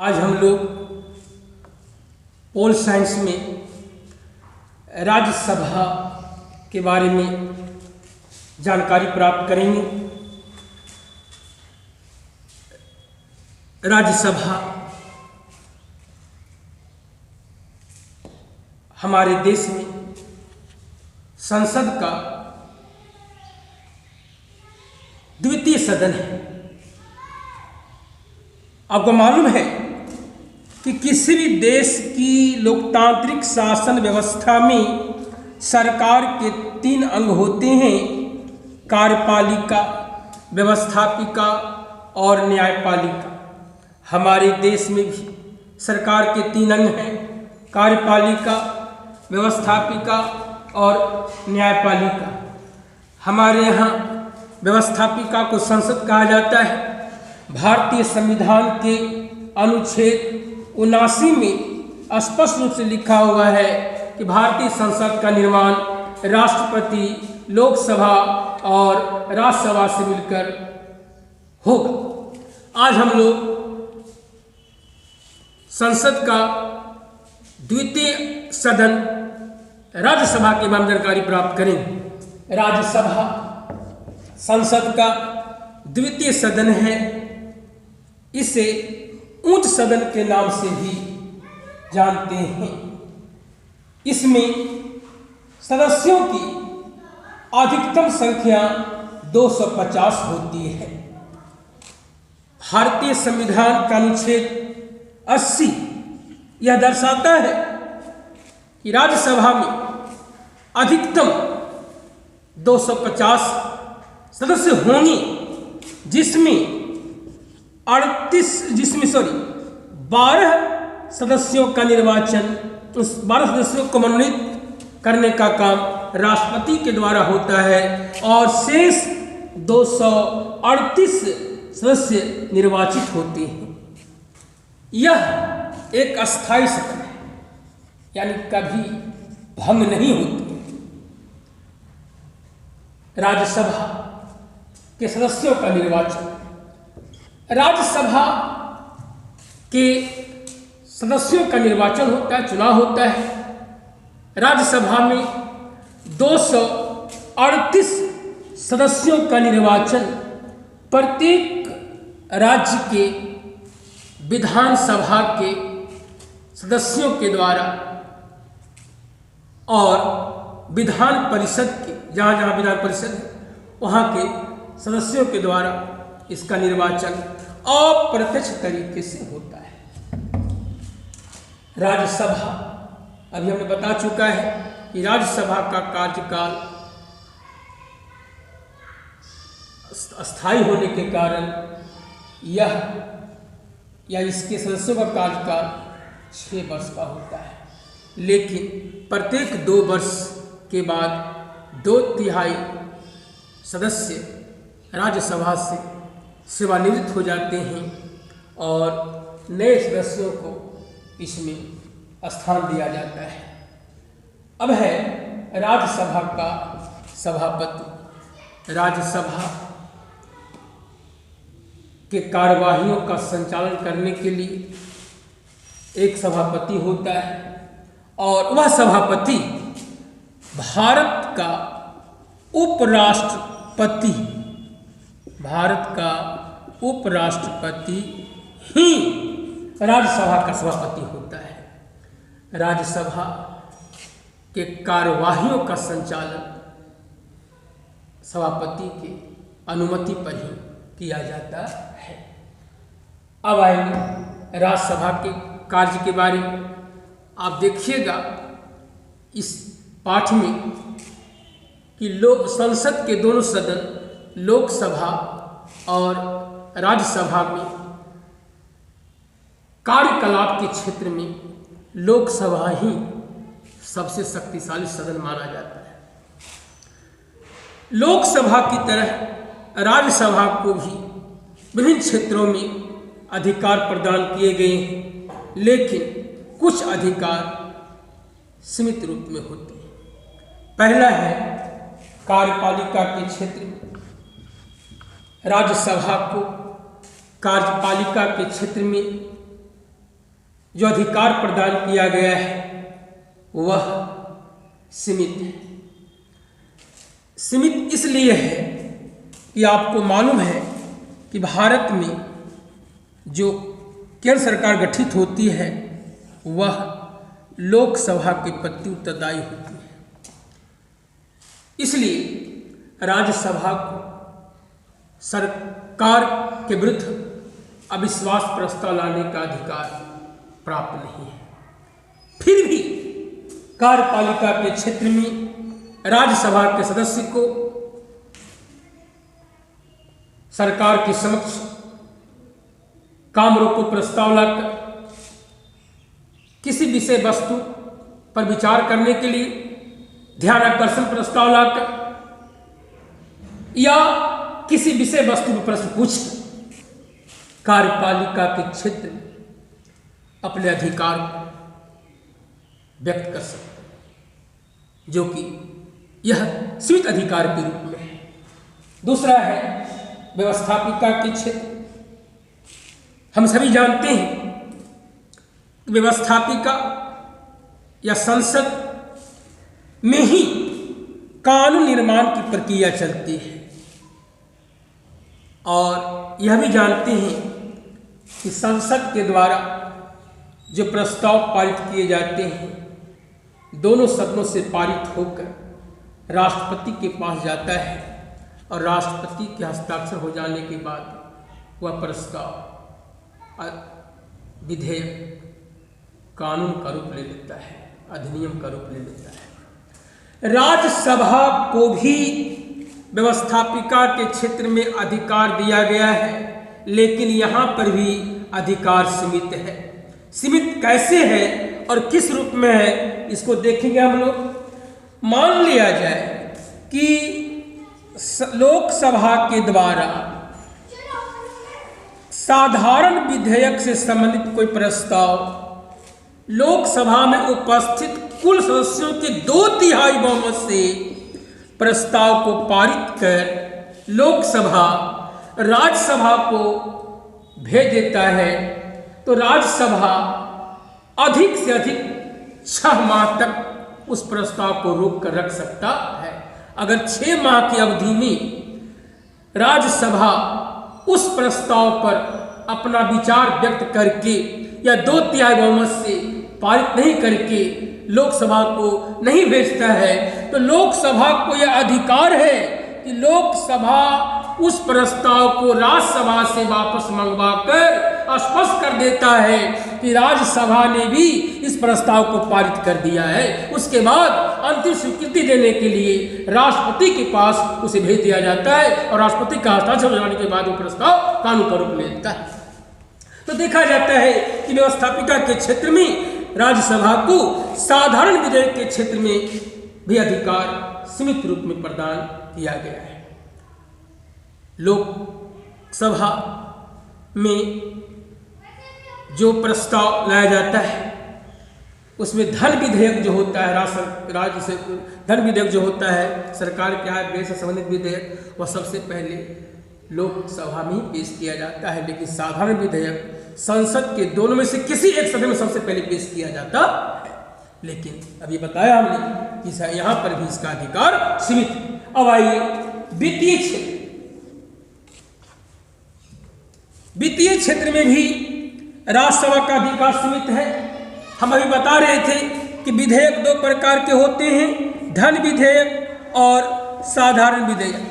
आज हम लोग पोल साइंस में राज्यसभा के बारे में जानकारी प्राप्त करेंगे। राज्यसभा हमारे देश में संसद का द्वितीय सदन है। आपको मालूम है कि किसी भी देश की लोकतांत्रिक शासन व्यवस्था में सरकार के 3 अंग होते हैं: कार्यपालिका, व्यवस्थापिका और न्यायपालिका। हमारे देश में भी सरकार के 3 अंग हैं: कार्यपालिका, व्यवस्थापिका और न्यायपालिका। हमारे यहाँ व्यवस्थापिका को संसद कहा जाता है। भारतीय संविधान के अनुच्छेद 79 में स्पष्ट रूप से लिखा हुआ है कि भारतीय संसद का निर्माण राष्ट्रपति, लोकसभा और राज्यसभा से मिलकर होगा। आज हम लोग संसद का द्वितीय सदन राज्यसभा के बारे में जानकारी प्राप्त करेंगे। राज्यसभा संसद का द्वितीय सदन है। इसे उच्च सदन के नाम से भी जानते हैं। इसमें सदस्यों की अधिकतम संख्या 250 होती है। भारतीय संविधान का अनुच्छेद 80 यह दर्शाता है कि राज्यसभा में अधिकतम 250 सदस्य होंगे, जिसमें 12 सदस्यों का निर्वाचन, उस 12 सदस्यों को मनोनीत करने का काम राष्ट्रपति के द्वारा होता है और शेष 238 सदस्य निर्वाचित होते हैं। यह एक अस्थायी सदन है, यानी कभी भंग नहीं होती। राज्यसभा के सदस्यों का निर्वाचन, राज्यसभा के सदस्यों का निर्वाचन होता है, चुनाव होता है। राज्यसभा में 238 सदस्यों का निर्वाचन प्रत्येक राज्य के विधानसभा के सदस्यों के द्वारा और विधान परिषद के, जहाँ जहाँ विधान परिषद है वहाँ के सदस्यों के द्वारा इसका निर्वाचन अप्रत्यक्ष तरीके से होता है। राज्यसभा, अभी हमने बता चुका है कि राज्यसभा का कार्यकाल अस्थायी होने के कारण यह या इसके सदस्यों का कार्यकाल 6 वर्ष का होता है। लेकिन प्रत्येक 2 वर्ष के बाद 2/3 सदस्य राज्यसभा से सेवानिवृत्त हो जाते हैं और नए सदस्यों को इसमें स्थान दिया जाता है। अब है राज्यसभा का सभापति। राज्यसभा के कार्यवाहियों का संचालन करने के लिए एक सभापति होता है और वह सभापति भारत का उपराष्ट्रपति ही राज्यसभा का सभापति होता है। राज्यसभा के कार्यवाहियों का संचालन सभापति के अनुमति पर ही किया जाता है। अब आएंगे राज्यसभा के कार्य के बारे में। आप देखिएगा इस पाठ में कि संसद के दोनों सदन, लोकसभा और राज्यसभा में कार्यकलाप के क्षेत्र में लोकसभा ही सबसे शक्तिशाली सदन माना जाता है। लोकसभा की तरह राज्यसभा को भी विभिन्न क्षेत्रों में अधिकार प्रदान किए गए हैं, लेकिन कुछ अधिकार सीमित रूप में होते हैं। पहला है कार्यपालिका के क्षेत्र में राज्यसभा को कार्यपालिका के क्षेत्र में जो अधिकार प्रदान किया गया है वह सीमित है। सीमित इसलिए है कि आपको मालूम है कि भारत में जो केंद्र सरकार गठित होती है वह लोकसभा के प्रति उत्तरदायी होती है। इसलिए राज्यसभा को सरकार के विरुद्ध अविश्वास प्रस्ताव लाने का अधिकार प्राप्त नहीं है। फिर भी कार्यपालिका के क्षेत्र में राज्यसभा के सदस्य को सरकार के समक्ष काम रोको प्रस्ताव लाकर किसी विषय वस्तु पर विचार करने के लिए, ध्यान आकर्षण प्रस्ताव लाकर या किसी विषय वस्तु पर प्रश्न पूछकर कार्यपालिका के क्षेत्र में अपने अधिकार को व्यक्त कर सकते हैं, जो कि यह सीमित अधिकार के रूप में है। दूसरा है व्यवस्थापिका के क्षेत्र। हम सभी जानते हैं कि व्यवस्थापिका या संसद में ही कानून निर्माण की प्रक्रिया चलती है, और यह भी जानते हैं कि संसद के द्वारा जो प्रस्ताव पारित किए जाते हैं दोनों सदनों से पारित होकर राष्ट्रपति के पास जाता है, और राष्ट्रपति के हस्ताक्षर हो जाने के बाद वह प्रस्ताव विधेयक कानून का रूप ले लेता है, अधिनियम का रूप ले लेता है। राज्यसभा को भी व्यवस्थापिका के क्षेत्र में अधिकार दिया गया है, लेकिन यहाँ पर भी अधिकार सीमित है। सीमित कैसे है और किस रूप में है इसको देखेंगे हम लोग। मान लिया जाए कि लोकसभा के द्वारा साधारण विधेयक से संबंधित कोई प्रस्ताव लोकसभा में उपस्थित कुल सदस्यों के 2/3 बहुमत से प्रस्ताव को पारित कर लोकसभा राज्यसभा को भेज देता है, तो राज्यसभा अधिक से अधिक 6 माह तक उस प्रस्ताव को रोक कर रख सकता है। अगर 6 माह की अवधि में राज्यसभा उस प्रस्ताव पर अपना विचार व्यक्त करके या 2/3 बहुमत से पारित नहीं करके लोकसभा को नहीं भेजता है, तो लोकसभा को यह अधिकार है कि लोकसभा उस प्रस्ताव को राज्यसभा से वापस मंगवाकर स्पष्ट कर देता है कि राज्यसभा ने भी इस प्रस्ताव को पारित कर दिया है। उसके बाद अंतिम स्वीकृति देने के लिए राष्ट्रपति के पास उसे भेज दिया जाता है, और राष्ट्रपति का हस्ताक्षर हो जाने के बाद वो प्रस्ताव कानून का रूप ले लेता है। तो देखा जाता है कि व्यवस्थापिका के क्षेत्र में राज्यसभा को साधारण विधेयक के क्षेत्र में भी अधिकार सीमित रूप में प्रदान किया गया है। लोकसभा में जो प्रस्ताव लाया जाता है उसमें धन विधेयक जो होता है, राज्य से धन विधेयक जो होता है, सरकार के आय व्यय से संबंधित विधेयक, वह सबसे पहले लोकसभा में पेश किया जाता है। लेकिन साधारण विधेयक संसद के दोनों में से किसी एक सदन में सबसे पहले पेश किया जाता है। लेकिन अभी बताया हमने कि यहाँ पर भी इसका अधिकार सीमित है। अब आइए वित्तीय क्षेत्र। वित्तीय क्षेत्र में भी राज्यसभा का अधिकार सीमित है। हम अभी बता रहे थे कि विधेयक 2 प्रकार के होते हैं, धन विधेयक और साधारण विधेयक,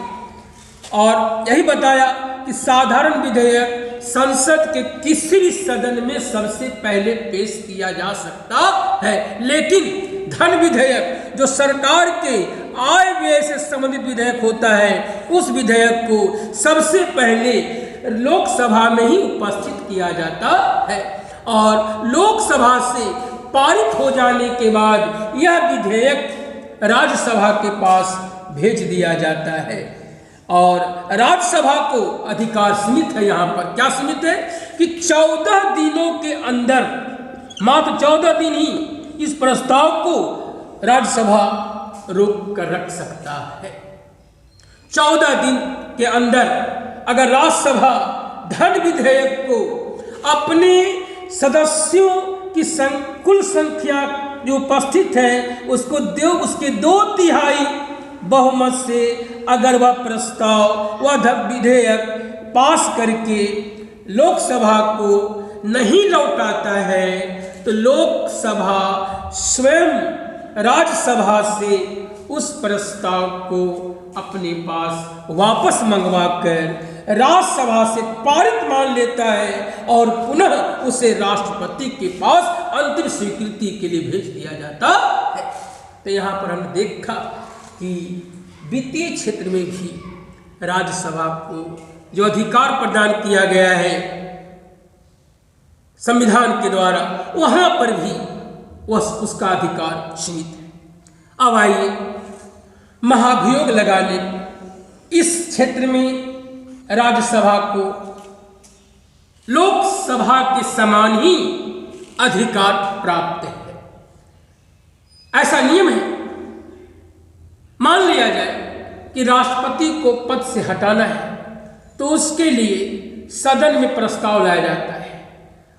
और यही बताया कि साधारण विधेयक संसद के किसी भी सदन में सबसे पहले पेश किया जा सकता है, लेकिन धन विधेयक जो सरकार के आय व्यय से संबंधित विधेयक होता है उस विधेयक को सबसे पहले लोकसभा में ही उपस्थित किया जाता है, और लोकसभा से पारित हो जाने के बाद यह विधेयक राज्यसभा के पास भेज दिया जाता है। और राज्यसभा को अधिकार सीमित है। यहाँ पर क्या सीमित है कि 14 दिनों के अंदर, मात्र 14 दिन ही इस प्रस्ताव को राज्यसभा रोक कर रख सकता है। 14 दिन के अंदर अगर राज्यसभा धन विधेयक को अपने सदस्यों की कुल संख्या जो उपस्थित है उसको उसके 2/3 बहुमत से अगर वह प्रस्ताव वह विधेयक पास करके लोकसभा को नहीं लौटाता है तो लोकसभा स्वयं राज्यसभा से उस प्रस्ताव को अपने पास वापस मंगवाकर राज्यसभा से पारित मान लेता है और पुनः उसे राष्ट्रपति के पास अंतिम स्वीकृति के लिए भेज दिया जाता है। तो यहाँ पर हमने देखा कि वित्तीय क्षेत्र में भी राज्यसभा को जो अधिकार प्रदान किया गया है संविधान के द्वारा, वहाँ पर भी उसका अधिकार सीमित है। अब आइए महाभियोग लगाने इस क्षेत्र में राज्यसभा को लोकसभा के समान ही अधिकार प्राप्त है, ऐसा नियम है। मान लिया जाए कि राष्ट्रपति को पद से हटाना है तो उसके लिए सदन में प्रस्ताव लाया जाता है।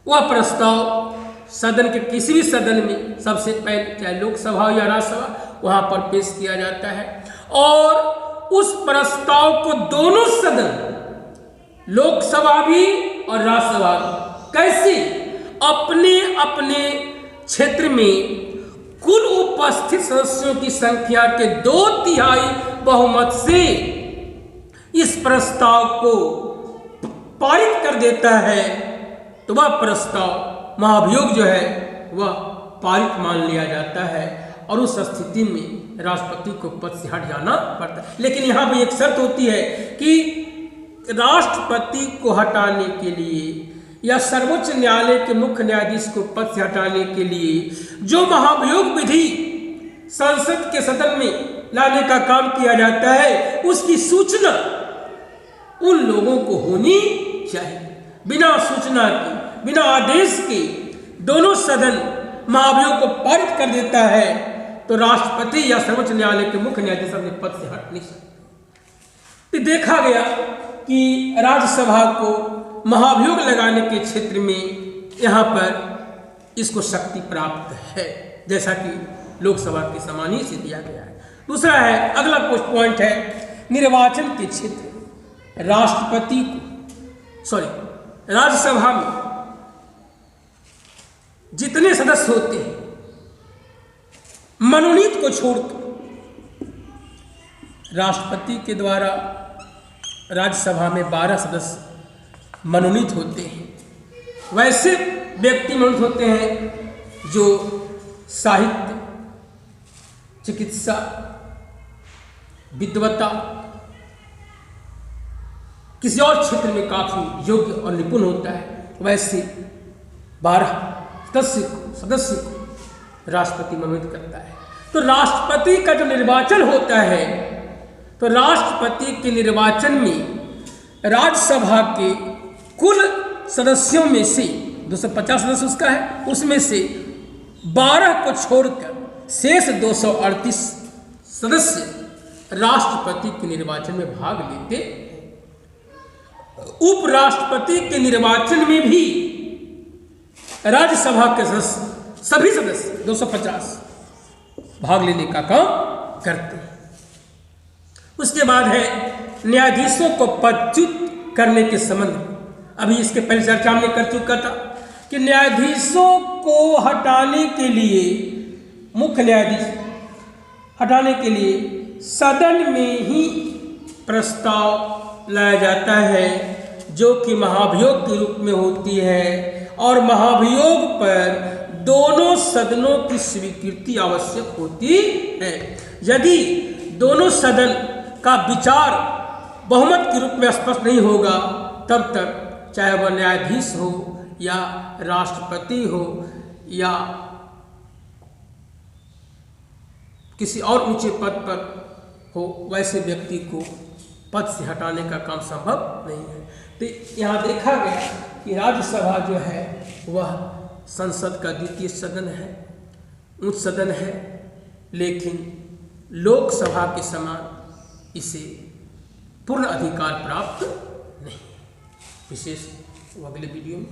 वह प्रस्ताव सदन के किसी भी सदन में सबसे पहले चाहे लोकसभा या राज्यसभा वहां पर पेश किया जाता है और उस प्रस्ताव को दोनों सदन लोकसभा भी और राज्यसभा कैसे अपने अपने क्षेत्र में कुल उपस्थित सदस्यों की संख्या के 2/3 बहुमत से इस प्रस्ताव को पारित कर देता है तो वह प्रस्ताव महाभियोग जो है वह पारित मान लिया जाता है और उस स्थिति में राष्ट्रपति को पद से हट जाना पड़ता है। लेकिन यहाँ भी एक शर्त होती है कि राष्ट्रपति को हटाने के लिए या सर्वोच्च न्यायालय के मुख्य न्यायाधीश को पद से हटाने के लिए जो महाभियोग विधि संसद के सदन में लाने का काम किया जाता है उसकी सूचना उन लोगों को होनी चाहिए। बिना सूचना के बिना आदेश के दोनों सदन महाभियोग को पारित कर देता है तो राष्ट्रपति या सर्वोच्च न्यायालय के मुख्य न्यायाधीश अपने पद से हट नहीं सकते। तो देखा गया कि राज्यसभा को महाभियोग लगाने के क्षेत्र में यहाँ पर इसको शक्ति प्राप्त है जैसा कि लोकसभा के समान ही से दिया गया है। दूसरा है अगला पॉइंट है निर्वाचन के क्षेत्र राष्ट्रपति को राज्यसभा में जितने सदस्य होते हैं मनोनीत को छोड़कर राष्ट्रपति के द्वारा राज्यसभा में 12 सदस्य मनोनीत होते हैं। वैसे व्यक्ति मनोनीत होते हैं जो साहित्य चिकित्सा विद्वता किसी और क्षेत्र में काफी योग्य और निपुण होता है। वैसे 12 सदस्य को राष्ट्रपति मनोनीत करता है। तो राष्ट्रपति का जो निर्वाचन होता है तो राष्ट्रपति के निर्वाचन में राज्यसभा के कुल सदस्यों में से 250 सदस्य उसका है, उसमें से 12 को छोड़कर शेष 238 सदस्य राष्ट्रपति के निर्वाचन में भाग लेते हैं। उपराष्ट्रपति के निर्वाचन में भी राज्यसभा के सदस्य सभी सदस्य 250 भाग लेने का काम करते हैं। उसके बाद है न्यायाधीशों को पदच्युत करने के संबंध। अभी इसके पहले चर्चा हमने कर चुका था कि न्यायाधीशों को हटाने के लिए मुख्य न्यायाधीश हटाने के लिए सदन में ही प्रस्ताव लाया जाता है जो कि महाभियोग के रूप में होती है और महाभियोग पर दोनों सदनों की स्वीकृति आवश्यक होती है। यदि दोनों सदन का विचार बहुमत के रूप में स्पष्ट नहीं होगा तब तक चाहे वह न्यायाधीश हो या राष्ट्रपति हो या किसी और ऊंचे पद पर हो वैसे व्यक्ति को पद से हटाने का काम संभव नहीं है। तो यहाँ देखा गया कि राज्यसभा जो है वह संसद का द्वितीय सदन है, उच्च सदन है, लेकिन लोकसभा के समान इसे पूर्ण अधिकार प्राप्त नहीं। विशेष अगले वीडियो में